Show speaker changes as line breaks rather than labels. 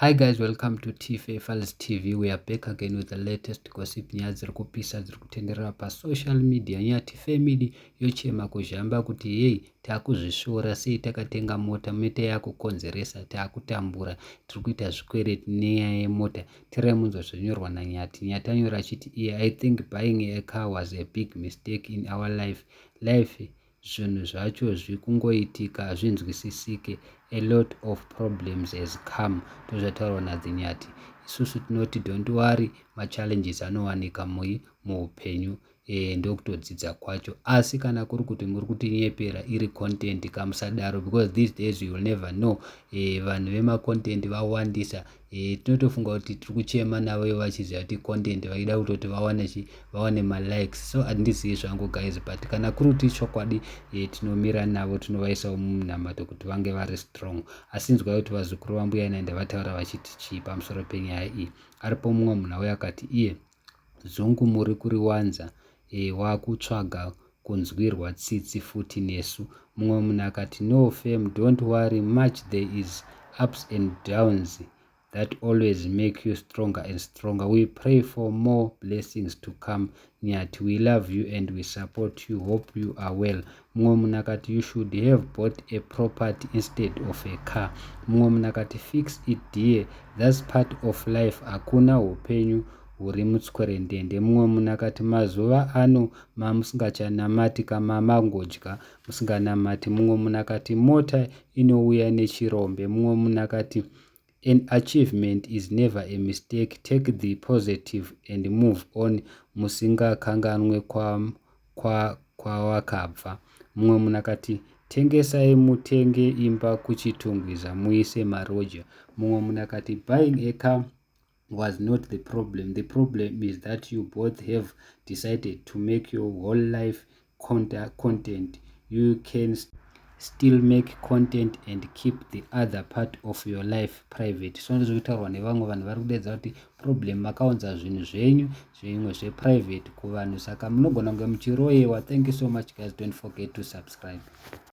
Hi guys, welcome to TFA Files TV. We are back again with the latest gossip nyaya dziri kupisa dziri kutenderera pasocial media. Nyati family yochema kuzhamba kuti hey, takuzvishora sei takatenga mota, mota yakukonzeresa, takutambura, tiri kuita zvikwereti nenyaya yemota. Tirai munzwa zvinyorwa naNyati. Nyati anyora achiti I think buying a car was a big mistake in our life. Zvinhu zvacho zvikungoitika hazvinzwisisike. A lot of problems has come. Tozvataurwa naDzinyati. Isusu tinoti don't worry, machallenges anowanika muupenyu ndokutodzidza kwacho. Asi kana kuri kuti muri kutinyepera iri content kamusadaro, because these days you will never know. Vanhu vemacontent vawandisa. Tinotofunga kuti tiri kuchema navo vachiziva kuti content vaida kutoti vawane malikes. So handizivi zvangu guys, but kana kuri kuti chokwadi tinomira navo, tinovaisawo munhamato kuti vange vari strong. Asi nzwai kuti vazukuru vambuya naenda vataura vachiti chii pamusoro penyaya iyi. Aripo mumwe munhu auya akati iye zungu muri kuriwanza wakutsvaga kunzwirwa tsitsi futi nesu. Mumwe munhu akati no fame, don't worry much, there is ups and downs that always make you stronger and stronger. We pray for more blessings to come. Nyati, we love you and we support you. Hope you are well. Mumwe munhu akati you should have bought a property instead of a car. Mumwe munhu akati fix it dear, that's part of life. Hakuna upenyu huri mutswerendende. Mumwe munhu akati mazuva ano mamusingachanamati kama mangodya musinganamati. Mumwe munhu akati mota inouya nechirombe. Mumwe munhu akati an achievement is never a mistake. Take the positive and move on. Musingakanganwe kwawakabva. Mumwe munhu akati tengesai mutenge imba kuchitungwiza muise maroja. Mumwe munhu akati buying a car was not the problem. The problem is that you both have decided to make your whole life content. You can still make content and keep the other part of your life private. So ndizvokutaurwa nevamwe vanhu vari kudedza kuti problem makaunza zvinhu zvenyu zvimwe zveprivate kuvanhu, saka munogona kunge muchiroyewa. Thank you so much guys, don't forget to subscribe.